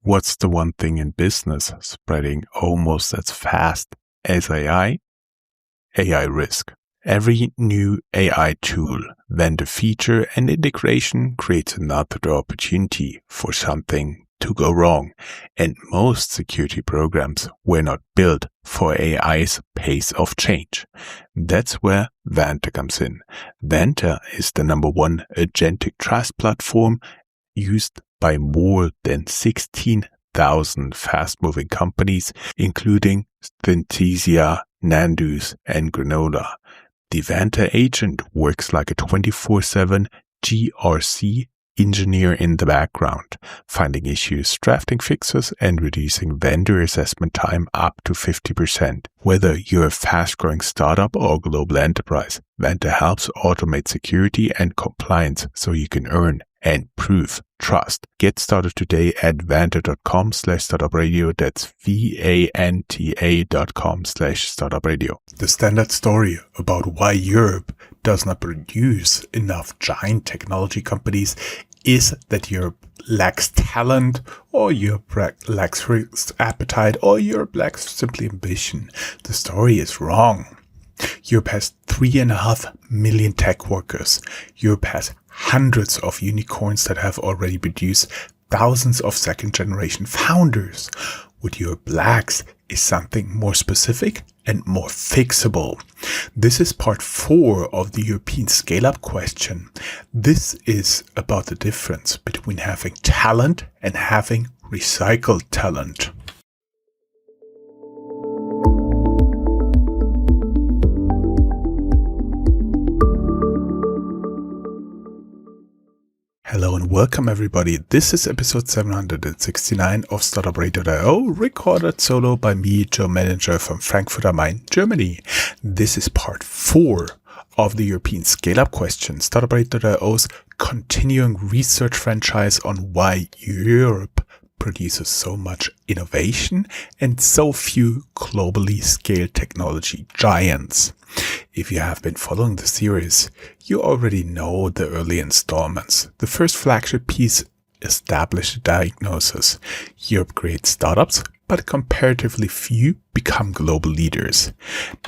What's the one thing in business spreading almost as fast as AI? AI risk. Every new AI tool, vendor feature, and integration creates another opportunity for something to go wrong. And most security programs were not built for AI's pace of change. That's where Vanta comes in. Vanta is the #1 agentic trust platform used by more than 16,000 fast-moving companies, including Synthesia, Nando's, and Granola. The Vanta agent works like a 24/7 GRC engineer in the background, finding issues, drafting fixes, and reducing vendor assessment time up to 50%. Whether you're a fast-growing startup or global enterprise, Vanta helps automate security and compliance so you can earn and prove trust. Get started today at vanta.com/startupradio. That's VANTA.com/startupradio. The standard story about why Europe does not produce enough giant technology companies is that Europe lacks talent, or Europe lacks risk appetite, or Europe lacks simply ambition. The story is wrong. Europe has 3.5 million tech workers. Europe has hundreds of unicorns that have already produced thousands of second-generation founders. What Europe lacks is something more specific and more fixable. This is part 4 of the European scale-up question. This is about the difference between having talent and having recycled talent. Hello and welcome everybody. This is episode 769 of Startuprad.io, recorded solo by me, Joe Menninger from Frankfurt am Main, Germany. This is part 4 of the European scale-up question, Startuprad.io's continuing research franchise on why Europe produces so much innovation and so few globally scaled technology giants. If you have been following the series, you already know the early installments. The first flagship piece established a diagnosis. Europe creates startups, but comparatively few become global leaders.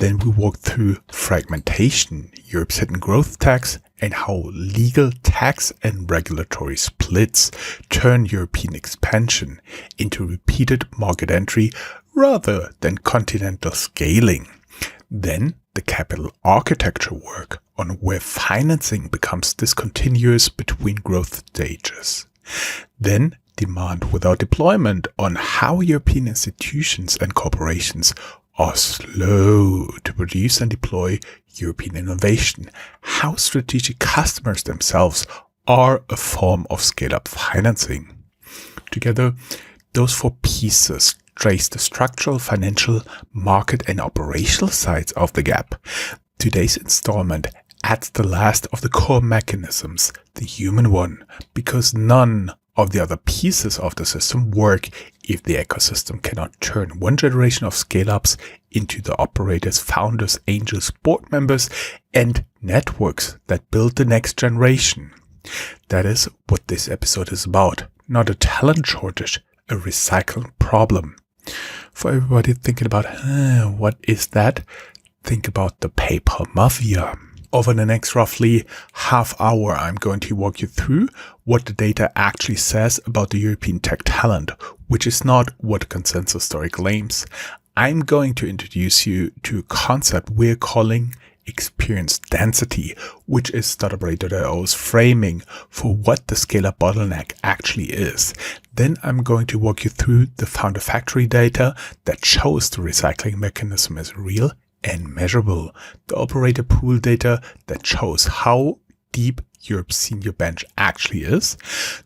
Then we walked through fragmentation, Europe's hidden growth tax, and how legal tax and regulatory splits turn European expansion into repeated market entry rather than continental scaling. Then the capital architecture work on where financing becomes discontinuous between growth stages. Then demand without deployment on how European institutions and corporations are slow to produce and deploy European innovation. How strategic customers themselves are a form of scale-up financing. Together, those 4 pieces trace the structural, financial, market, and operational sides of the gap. Today's installment adds the last of the core mechanisms, the human one, because none of the other pieces of the system work if the ecosystem cannot turn one generation of scale-ups into the operators, founders, angels, board members, and networks that build the next generation. That is what this episode is about. Not a talent shortage, a recycling problem. For everybody thinking about, what is that? Think about the PayPal mafia. Over the next roughly half hour, I'm going to walk you through what the data actually says about the European tech talent, which is not what the consensus story claims. I'm going to introduce you to a concept we're calling experience density, which is Startuprad.io's framing for what the scale-up bottleneck actually is. Then I'm going to walk you through the founder factory data that shows the recycling mechanism is real and measurable. The operator pool data that shows how deep Europe's senior bench actually is.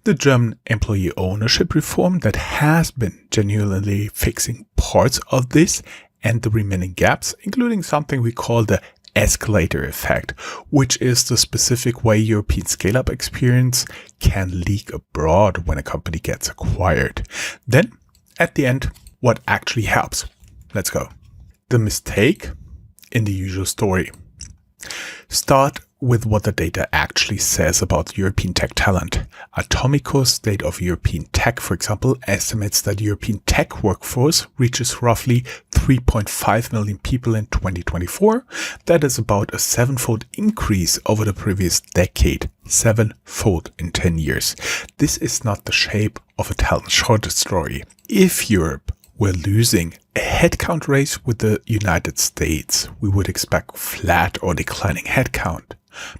The German employee ownership reform that has been genuinely fixing parts of this and the remaining gaps, including something we call the escalator effect, which is the specific way European scale-up experience can leak abroad when a company gets acquired. Then, at the end, what actually helps. Let's go. The mistake in the usual story. Start with what the data actually says about European tech talent. Atomico's State of European Tech, for example, estimates that European tech workforce reaches roughly 3.5 million people in 2024. That is about a sevenfold increase over the previous decade. Sevenfold in 10 years. This is not the shape of a talent shortage story. If Europe were losing a headcount race with the United States, we would expect flat or declining headcount,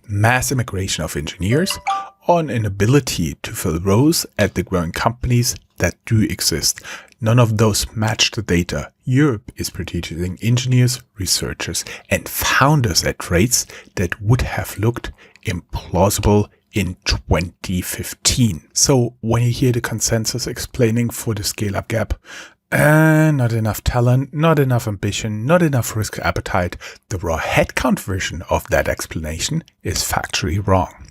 mass immigration of engineers, or an inability to fill roles at the growing companies that do exist. None of those match the data. Europe is producing engineers, researchers, and founders at rates that would have looked implausible in 2015. So when you hear the consensus explaining for the scale-up gap, not enough talent, not enough ambition, not enough risk appetite, the raw headcount version of that explanation is factually wrong.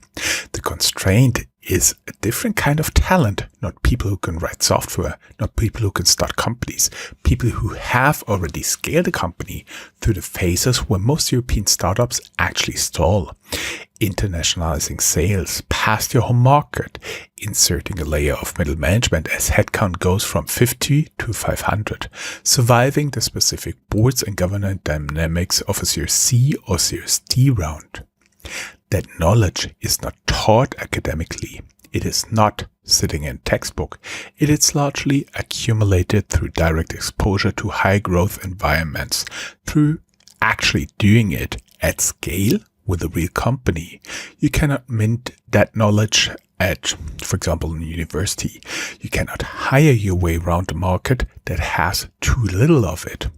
The constraint is a different kind of talent, not people who can write software, not people who can start companies, people who have already scaled a company through the phases where most European startups actually stall. Internationalizing sales past your home market, inserting a layer of middle management as headcount goes from 50 to 500, surviving the specific boards and governance dynamics of a Series C or Series D round. That knowledge is not taught academically. It is not sitting in a textbook. It is largely accumulated through direct exposure to high growth environments, through actually doing it at scale with a real company. You cannot mint that knowledge at, for example, in university. You cannot hire your way around a market that has too little of it.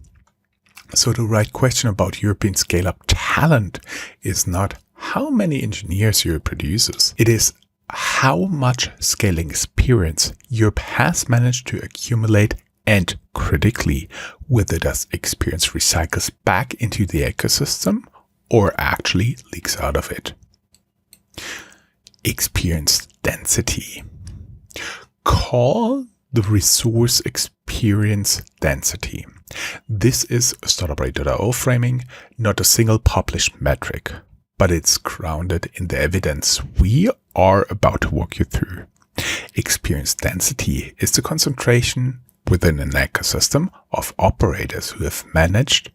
So the right question about European scale-up talent is not how many engineers Europe produces. It is how much scaling experience Europe has managed to accumulate, and critically, whether that experience recycles back into the ecosystem or actually leaks out of it. Experience density. Call the resource experience density. This is Startuprad.io framing, not a single published metric, but it's grounded in the evidence we are about to walk you through. Experience density is the concentration within an ecosystem of operators who have managed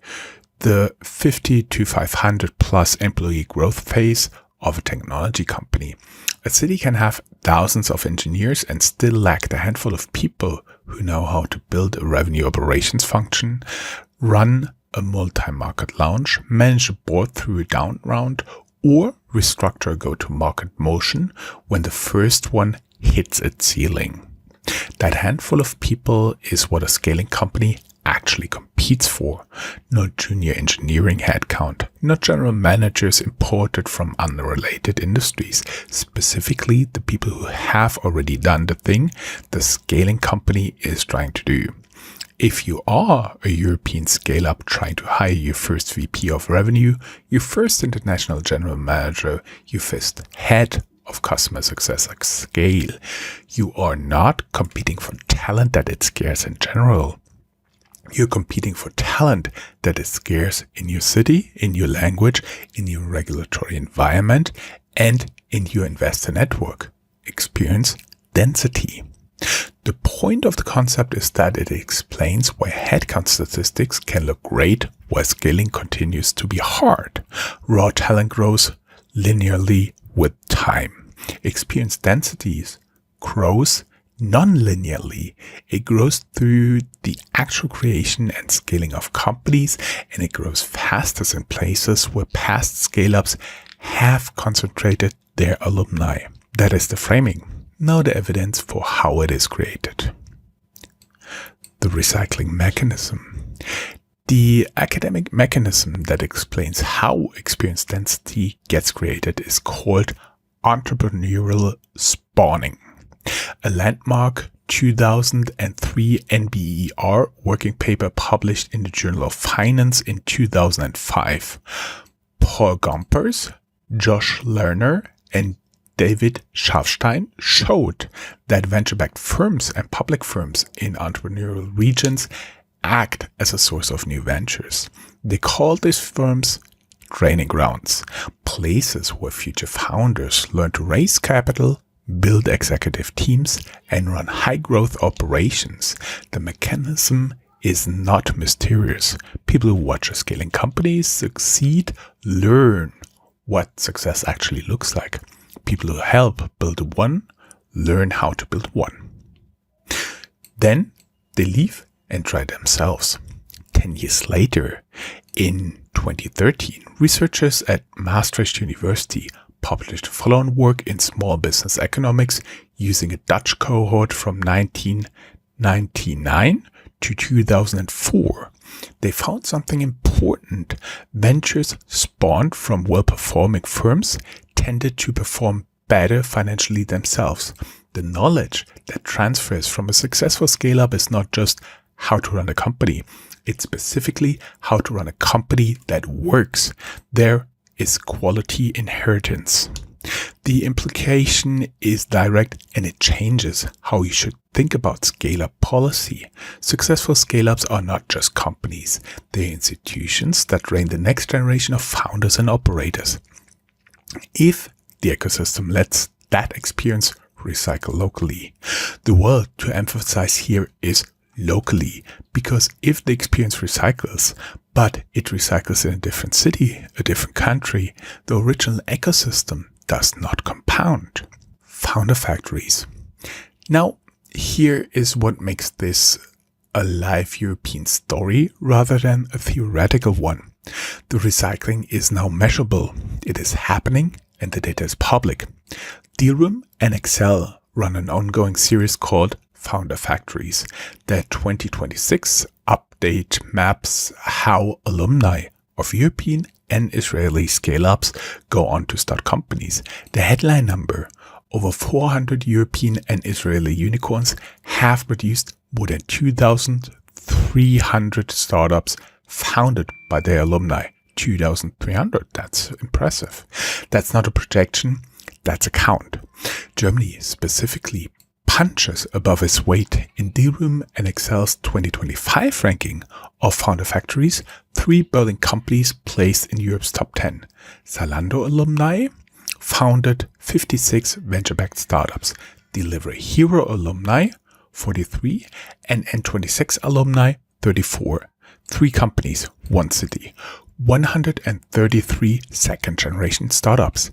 the 50 to 500 plus employee growth phase of a technology company. A city can have thousands of engineers and still lack the handful of people who know how to build a revenue operations function, run a multi-market launch, manage a board through a down round, or restructure a go-to-market motion when the first one hits its ceiling. That handful of people is what a scaling company actually competes for, not junior engineering headcount, not general managers imported from unrelated industries, specifically the people who have already done the thing the scaling company is trying to do. If you are a European scale-up trying to hire your first VP of revenue, your first international general manager, your first head of customer success at scale, you are not competing for talent that is scarce in general. You're competing for talent that is scarce in your city, in your language, in your regulatory environment, and in your investor network. Experience density. The point of the concept is that it explains why headcount statistics can look great while scaling continues to be hard. Raw talent grows linearly with time. Experience densities grows non-linearly. It grows through the actual creation and scaling of companies, and it grows fastest in places where past scale-ups have concentrated their alumni. That is the framing. Now the evidence for how it is created. The recycling mechanism. The academic mechanism that explains how experience density gets created is called entrepreneurial spawning. A landmark 2003 NBER working paper published in the Journal of Finance in 2005. Paul Gompers, Josh Lerner, and David Scharfstein showed that venture-backed firms and public firms in entrepreneurial regions act as a source of new ventures. They call these firms training grounds, places where future founders learn to raise capital, build executive teams, and run high-growth operations. The mechanism is not mysterious. People who watch a scaling company succeed learn what success actually looks like. People who help build one learn how to build one. Then they leave and try themselves. 10 years later, in 2013, researchers at Maastricht University published follow-on work in small business economics using a Dutch cohort from 1999 to 2004. They found something important. Ventures spawned from well-performing firms tended to perform better financially themselves. The knowledge that transfers from a successful scale-up is not just how to run a company. It's specifically how to run a company that works. There is quality inheritance. The implication is direct and it changes how you should think about scale-up policy. Successful scale-ups are not just companies. They're institutions that train the next generation of founders and operators. If the ecosystem lets that experience recycle locally. The word to emphasize here is locally, because if the experience recycles, but it recycles in a different city, a different country, the original ecosystem does not compound. Founder factories. Now, here is what makes this a live European story rather than a theoretical one. The recycling is now measurable. It is happening and the data is public. Dealroom and Excel run an ongoing series called Founder Factories. Their 2026 update maps how alumni of European and Israeli scale-ups go on to start companies. The headline number: over 400 European and Israeli unicorns have produced more than 2,300 startups founded by their alumni. 2,300, that's impressive. That's not a projection, that's a count. Germany specifically punches above its weight in Dealroom and Excel's 2025 ranking of founder factories. 3 Berlin companies placed in Europe's top 10. Zalando alumni founded 56 venture-backed startups. Delivery Hero alumni 43 and N26 alumni 34. 3 companies, 1 city. 133 second-generation startups.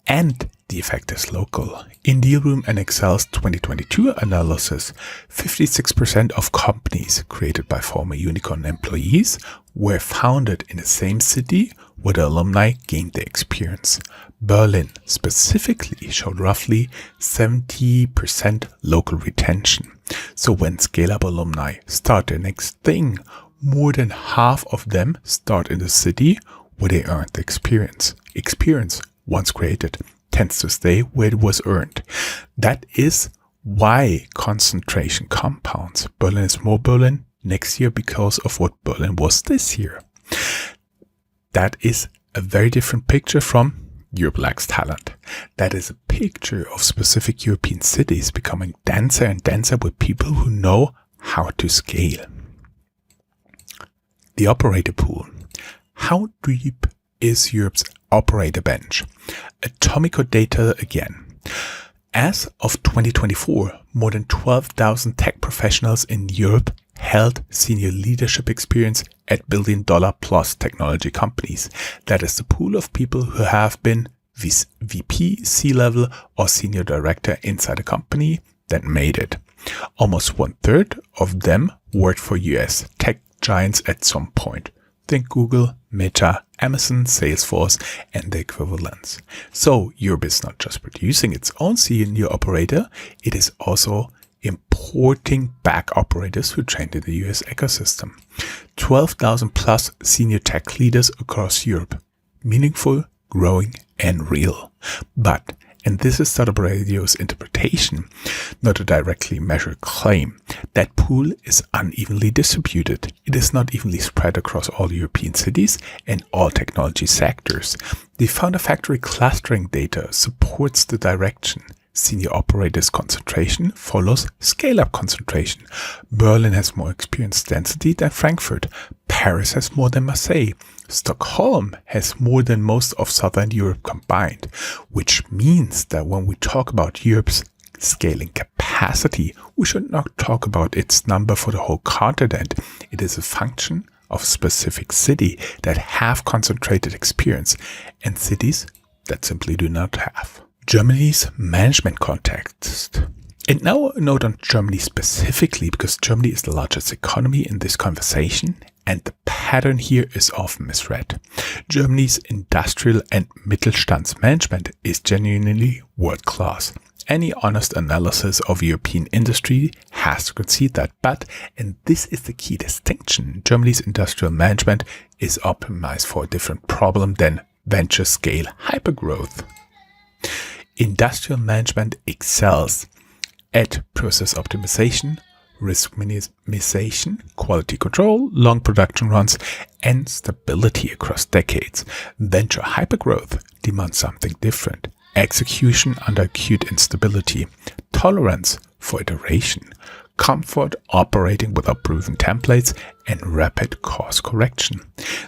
And the effect is local. In Dealroom and Excel's 2022 analysis, 56% of companies created by former unicorn employees were founded in the same city where the alumni gained their experience. Berlin specifically showed roughly 70% local retention. So when scale-up alumni start their next thing, more than half of them start in the city where they earned the experience. Experience, once created, tends to stay where it was earned. That is why concentration compounds. Berlin is more Berlin next year because of what Berlin was this year. That is a very different picture from Europe lacks talent. That is a picture of specific European cities becoming denser and denser with people who know how to scale. The operator pool. How deep is Europe's operator bench? Atomico data again. As of 2024, more than 12,000 tech professionals in Europe held senior leadership experience at billion-dollar-plus technology companies. That is the pool of people who have been VP, C-level, or senior director inside a company that made it. Almost 1/3 of them worked for US tech giants at some point. Think Google, Meta, Amazon, Salesforce, and the equivalents. So Europe is not just producing its own senior operator, it is also importing back operators who trained in the US ecosystem. 12,000 plus senior tech leaders across Europe. Meaningful, growing, and real. But, and this is Startup.io's interpretation, not a directly measured claim, that pool is unevenly distributed. It is not evenly spread across all European cities and all technology sectors. The founder factory clustering data supports the direction. Senior operators concentration follows scale-up concentration. Berlin has more experience density than Frankfurt. Paris has more than Marseille. Stockholm has more than most of Southern Europe combined, which means that when we talk about Europe's scaling capacity, we should not talk about its number for the whole continent. It is a function of a specific city that have concentrated experience and cities that simply do not have. Germany's management context. And now a note on Germany specifically, because Germany is the largest economy in this conversation, and the pattern here is often misread. Germany's industrial and Mittelstands management is genuinely world-class. Any honest analysis of European industry has to concede that, but, and this is the key distinction, Germany's industrial management is optimized for a different problem than venture scale hypergrowth. Industrial management excels at process optimization, risk minimization, quality control, long production runs, and stability across decades. Venture hypergrowth demands something different. Execution under acute instability, tolerance for iteration, comfort operating without proven templates, and rapid course correction.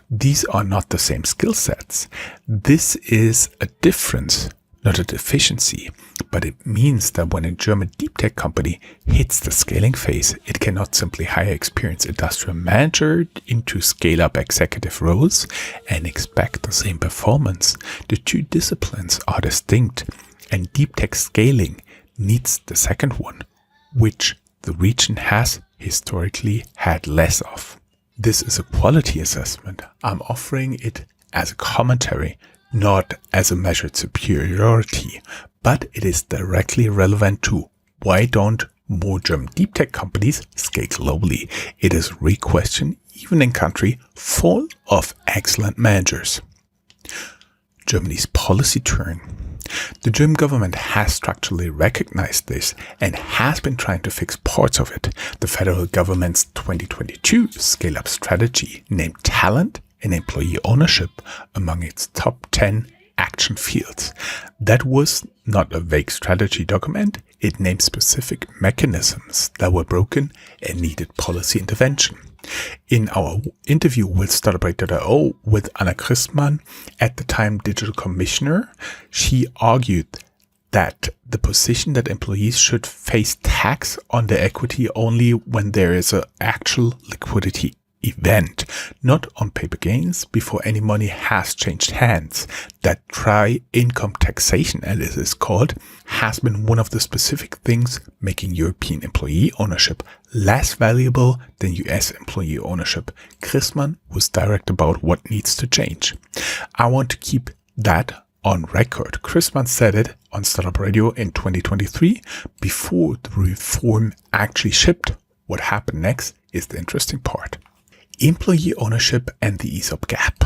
These are not the same skill sets. This is a difference, not a deficiency, but it means that when a German deep tech company hits the scaling phase, it cannot simply hire experienced industrial manager into scale-up executive roles and expect the same performance. The two disciplines are distinct, and deep tech scaling needs the second one, which the region has historically had less of. This is a quality assessment. I'm offering it as a commentary, not as a measured superiority, but it is directly relevant to why don't more German deep tech companies scale globally. It is a real question even in country full of excellent managers. Germany's policy turn. The German government has structurally recognized this and has been trying to fix parts of it. The federal government's 2022 scale-up strategy named talent and employee ownership among its top 10 action fields. That was not a vague strategy document. It named specific mechanisms that were broken and needed policy intervention. In our interview with Startuprad.io with Anna Christmann, at the time digital commissioner, she argued that the position that employees should face tax on their equity only when there is an actual liquidity event, not on paper gains before any money has changed hands. That tri-income taxation, as it is called, has been one of the specific things making European employee ownership less valuable than US employee ownership. Christmann was direct about what needs to change. I want to keep that on record. Christmann said it on Startup Radio in 2023 before the reform actually shipped. What happened next is the interesting part. Employee ownership and the ESOP gap.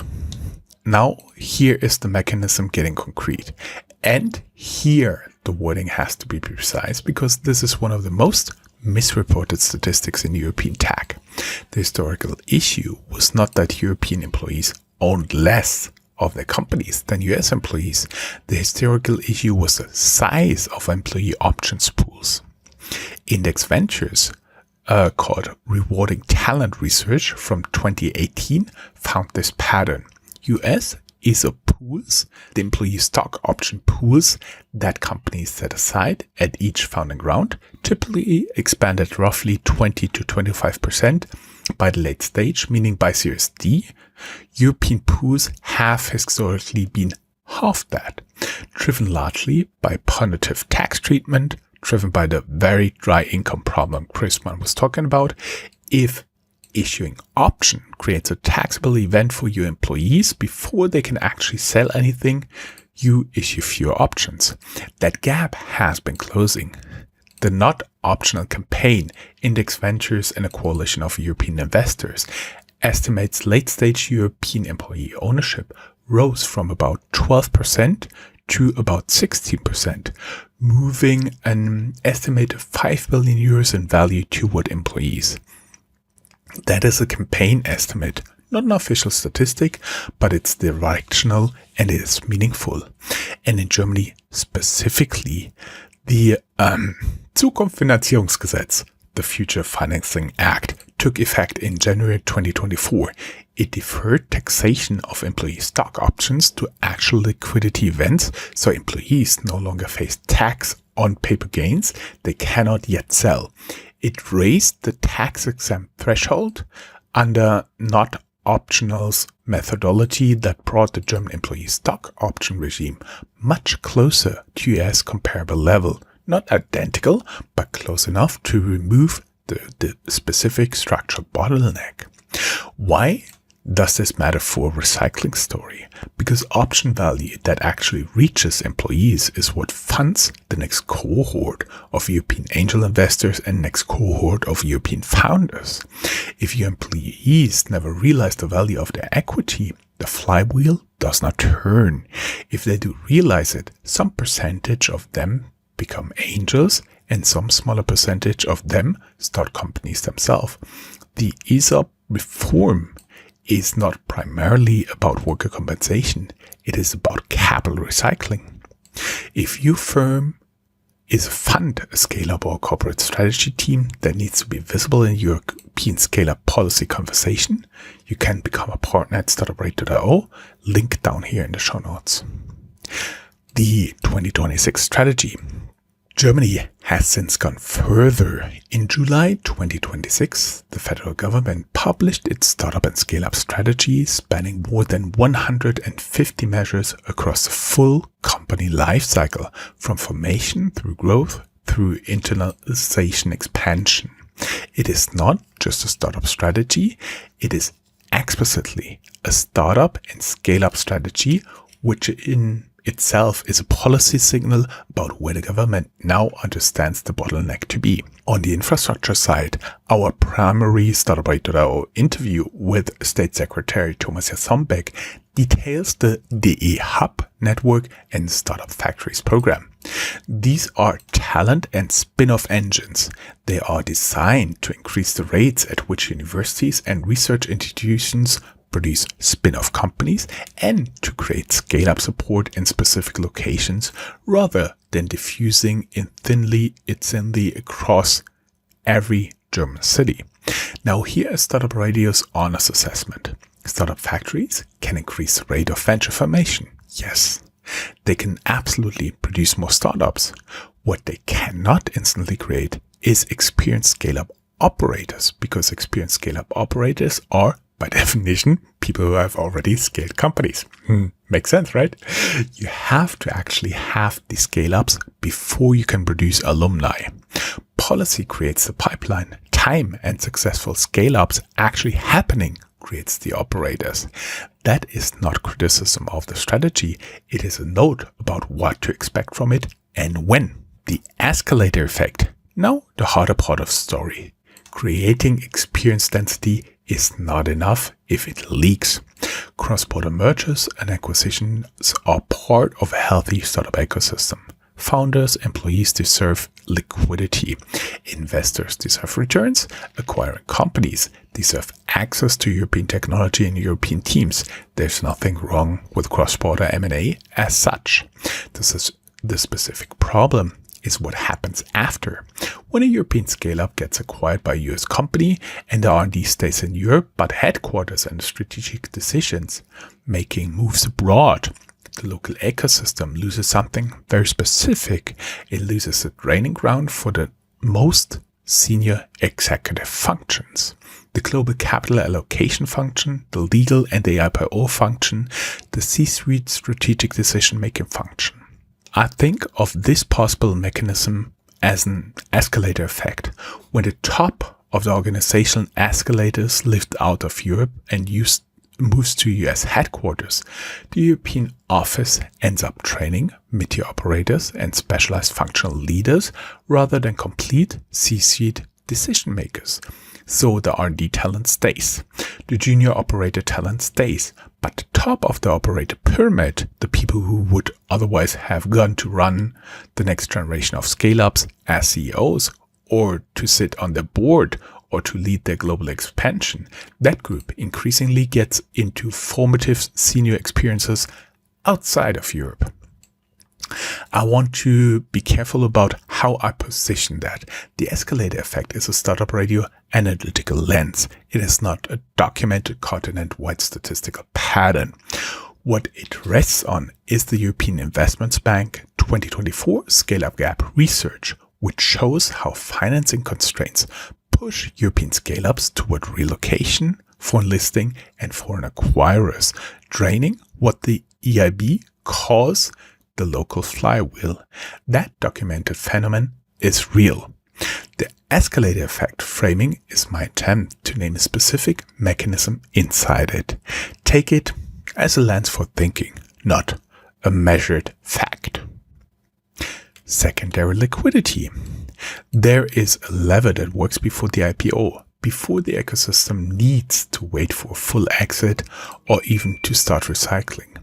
Now, here is the mechanism getting concrete. And here the wording has to be precise because this is one of the most misreported statistics in European tech. The historical issue was not that European employees owned less of their companies than US employees. The historical issue was the size of employee options pools. Index Ventures called Rewarding Talent Research from 2018 found this pattern. US ESOP pools, the employee stock option pools that companies set aside at each founding round, typically expanded roughly 20 to 25% by the late stage, meaning by Series D. European pools have historically been half that, driven largely by punitive tax treatment, driven by the very dry income problem Christmann was talking about. If issuing option creates a taxable event for your employees before they can actually sell anything, you issue fewer options. That gap has been closing. The not optional campaign, Index Ventures and a coalition of European investors, estimates late-stage European employee ownership rose from about 12% to about 16%, moving an estimated 5 billion euros in value toward employees. That is a campaign estimate, not an official statistic, but it's directional and it is meaningful. And in Germany specifically, The Zukunftsfinanzierungsgesetz, the Future Financing Act, took effect in January 2024. It deferred taxation of employee stock options to actual liquidity events, so employees no longer face tax on paper gains they cannot yet sell. It raised the tax-exempt threshold under not optionals methodology that brought the German employee stock option regime much closer to US comparable level. Not identical, but close enough to remove the specific structural bottleneck. Why does this matter for a recycling story? Because option value that actually reaches employees is what funds the next cohort of European angel investors and next cohort of European founders. If your employees never realize the value of their equity, the flywheel does not turn. If they do realize it, some percentage of them become angels and some smaller percentage of them start companies themselves. The ESOP reform is not primarily about worker compensation. It is about capital recycling. If your firm is a fund, a scale-up or corporate strategy team that needs to be visible in European scale-up policy conversation, you can become a partner at Startuprad.io, link down here in the show notes. The 2026 strategy. Germany has since gone further. In July 2026, the federal government published its startup and scale-up strategy spanning more than 150 measures across the full company lifecycle, from formation through growth through internationalization expansion. It is not just a startup strategy, it is explicitly a startup and scale-up strategy, which in itself is a policy signal about where the government now understands the bottleneck to be. On the infrastructure side, our primary Startuprad.io interview with State Secretary Thomas Jassombeck details the DE Hub network and Startup Factories program. These are talent and spin-off engines. They are designed to increase the rates at which universities and research institutions produce spin-off companies and to create scale-up support in specific locations rather than diffusing it thinly across every German city. Now here is Startup Radio's honest assessment. Startup factories can increase the rate of venture formation. Yes, they can absolutely produce more startups. What they cannot instantly create is experienced scale-up operators, because experienced scale-up operators are, by definition, people who have already scaled companies. Makes sense, right? You have to actually have the scale-ups before you can produce alumni. Policy creates the pipeline. Time and successful scale-ups actually happening creates the operators. That is not criticism of the strategy. It is a note about what to expect from it and when. The escalator effect. Now the harder part of the story. Creating experience density is not enough if it leaks. Cross-border mergers and acquisitions are part of a healthy startup ecosystem. Founders, employees deserve liquidity. Investors deserve returns. Acquiring companies deserve access to European technology and European teams. There's nothing wrong with cross-border M&A as such. The specific problem is what happens after. When a European scale-up gets acquired by a US company and the R&D stays in Europe, but headquarters and strategic decisions making moves abroad, the local ecosystem loses something very specific. It loses the training ground for the most senior executive functions. The global capital allocation function, the legal and the IPO function, the C-suite strategic decision-making function. I think of this possible mechanism as an escalator effect. When the top of the organizational escalators lift out of Europe and moves to US headquarters, the European office ends up training mid-tier operators and specialized functional leaders rather than complete C-suite decision makers. So the R&D talent stays. The junior operator talent stays. But the top of the operator pyramid, the people who would otherwise have gone to run the next generation of scale-ups as CEOs or to sit on their board or to lead their global expansion, that group increasingly gets into formative senior experiences outside of Europe. I want to be careful about how I position that. The escalator effect is a Startup Radio analytical lens. It is not a documented continent-wide statistical pattern. What it rests on is the European Investments Bank 2024 Scale-Up Gap research, which shows how financing constraints push European scale-ups toward relocation, foreign listing, and foreign acquirers, draining what the EIB calls the local flywheel. That documented phenomenon is real. The escalator effect framing is my attempt to name a specific mechanism inside it. Take it as a lens for thinking, not a measured fact. Secondary liquidity. There is a lever that works before the IPO, before the ecosystem needs to wait for a full exit or even to start recycling.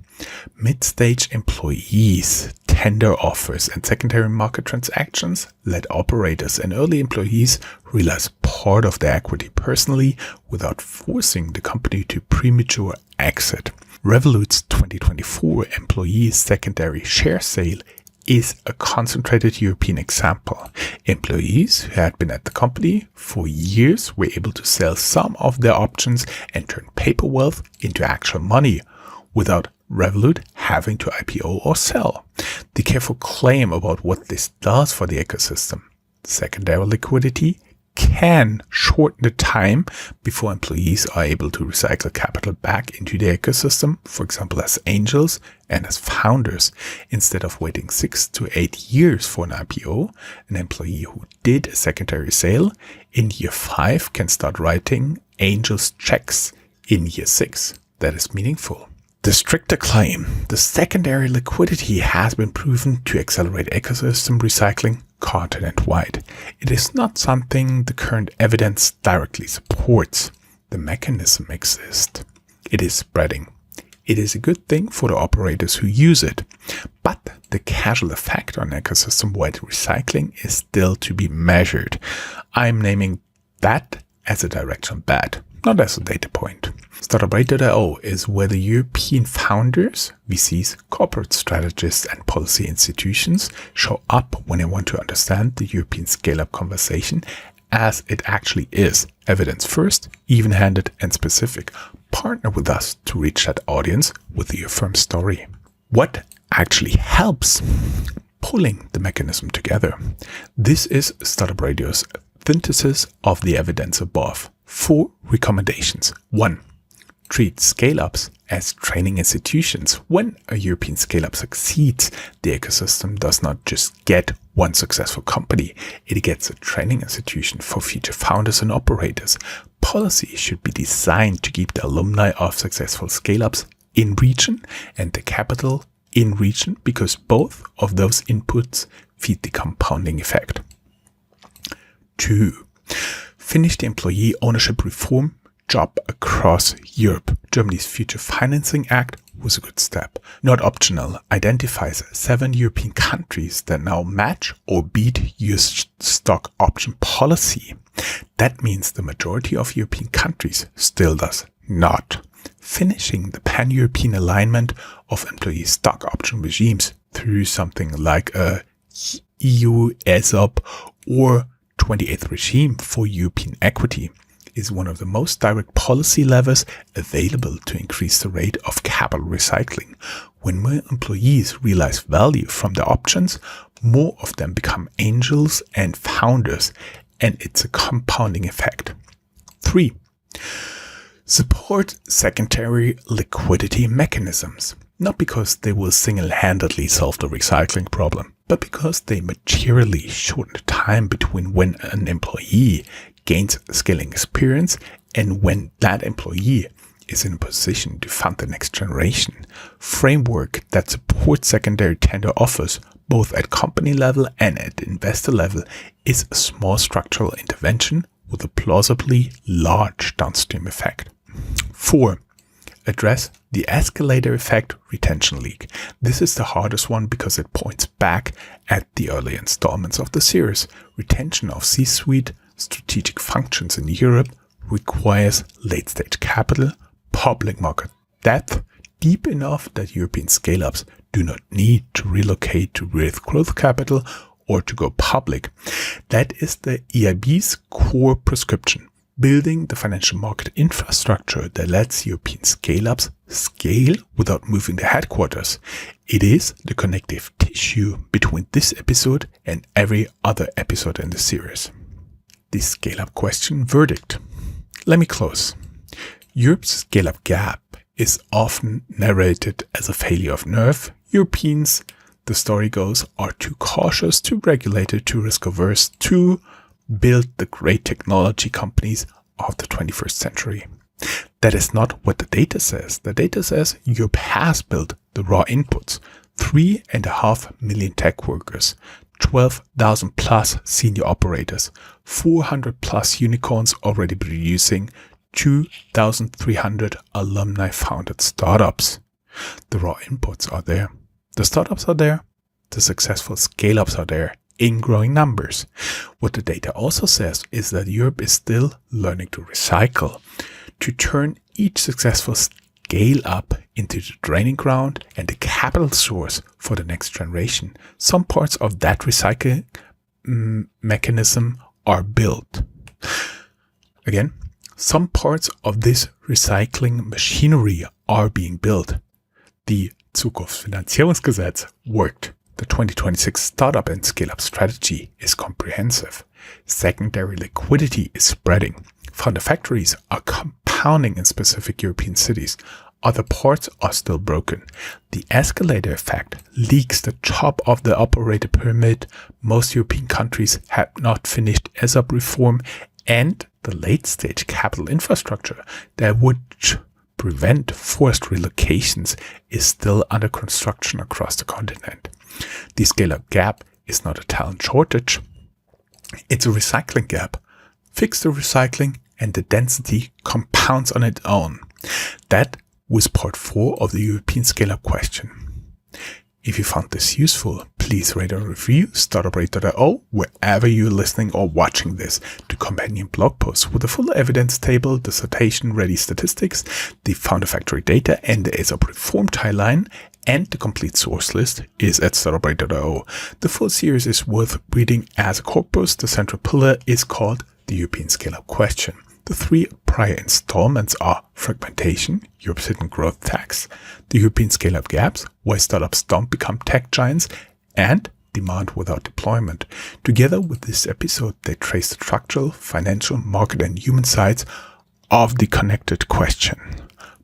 Mid-stage employees, tender offers, and secondary market transactions let operators and early employees realize part of their equity personally without forcing the company to premature exit. Revolut's 2024 employee secondary share sale is a concentrated European example. Employees who had been at the company for years were able to sell some of their options and turn paper wealth into actual money without Revolut having to IPO or sell. The careful claim about what this does for the ecosystem. Secondary liquidity can shorten the time before employees are able to recycle capital back into the ecosystem, for example, as angels and as founders. Instead of waiting 6 to 8 years for an IPO, an employee who did a secondary sale in year 5 can start writing angels checks in year 6. That is meaningful. The stricter claim, the secondary liquidity has been proven to accelerate ecosystem recycling continent-wide. It is not something the current evidence directly supports. The mechanism exists. It is spreading. It is a good thing for the operators who use it. But the causal effect on ecosystem-wide recycling is still to be measured. I'm naming that as a direction bet, not as a data point. Startuprad.io is where the European founders, VCs, corporate strategists, and policy institutions show up when they want to understand the European scale-up conversation as it actually is. Evidence first, even-handed, and specific. Partner with us to reach that audience with your firm story. What actually helps pulling the mechanism together? This is Startup Radio's synthesis of the evidence above. 4 recommendations. 1. Treat scale-ups as training institutions. When a European scale-up succeeds, the ecosystem does not just get one successful company, it gets a training institution for future founders and operators. Policy should be designed to keep the alumni of successful scale-ups in region and the capital in region, because both of those inputs feed the compounding effect. 2. Finish the employee ownership reform job across Europe. Germany's Future Financing Act was a good step. Not optional, identifies 7 European countries that now match or beat US stock option policy. That means the majority of European countries still does not. Finishing the pan-European alignment of employee stock option regimes through something like a EU ESOP or 28th regime for European equity is one of the most direct policy levers available to increase the rate of capital recycling. When more employees realize value from their options, more of them become angels and founders, and it's a compounding effect. 3. Support secondary liquidity mechanisms, not because they will single-handedly solve the recycling problem, but because they materially shorten the time between when an employee gains scaling experience and when that employee is in a position to fund the next generation. Framework that supports secondary tender offers both at company level and at investor level is a small structural intervention with a plausibly large downstream effect. 4. Address the escalator effect retention leak. This is the hardest one because it points back at the early installments of the series. Retention of C-suite strategic functions in Europe requires late-stage capital, public market depth, deep enough that European scale-ups do not need to relocate to raise growth capital or to go public. That is the EIB's core prescription, building the financial market infrastructure that lets European scale-ups scale without moving their headquarters. It is the connective tissue between this episode and every other episode in the series. The scale-up question verdict. Let me close. Europe's scale-up gap is often narrated as a failure of nerve. Europeans, the story goes, are too cautious, too regulated, too risk-averse to build the great technology companies of the 21st century. That is not what the data says. The data says Europe has built the raw inputs, 3.5 million tech workers, 12,000 plus senior operators, 400 plus unicorns already producing 2,300 alumni-founded startups. The raw inputs are there. The startups are there. The successful scale-ups are there in growing numbers. What the data also says is that Europe is still learning to recycle, to turn each successful scale-up into the training ground and the capital source for the next generation. Some parts of that recycling mechanism are built. Again, some parts of this recycling machinery are being built. The Zukunftsfinanzierungsgesetz worked. The 2026 startup and scale-up strategy is comprehensive. Secondary liquidity is spreading. Founder factories are compounding in specific European cities. Other parts are still broken. The escalator effect leaks the top of the operator pyramid. Most European countries have not finished ESOP reform, and the late-stage capital infrastructure that would prevent forced relocations is still under construction across the continent. The scale-up gap is not a talent shortage. It's a recycling gap. Fix the recycling and the density compounds on its own. That was part 4 of the European scale-up question. If you found this useful, please rate and review Startuprad.io wherever you're listening or watching this. The companion blog posts with the full evidence table, dissertation-ready statistics, the founder factory data, and the ESOP reform timeline, and the complete source list is at Startuprad.io. The full series is worth reading as a corpus. The central pillar is called the European Scale-Up Question. The 3 prior installments are fragmentation, Europe's hidden growth tax, the European scale-up gaps, why startups don't become tech giants, and demand without deployment. Together with this episode, they trace the structural, financial, market, and human sides of the connected question.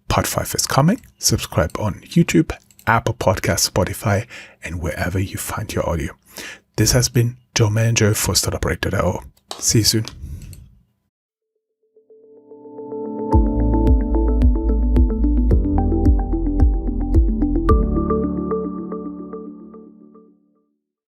Part 5 is coming. Subscribe on YouTube, Apple Podcasts, Spotify, and wherever you find your audio. This has been Joe Menninger for Startuprad.io. See you soon.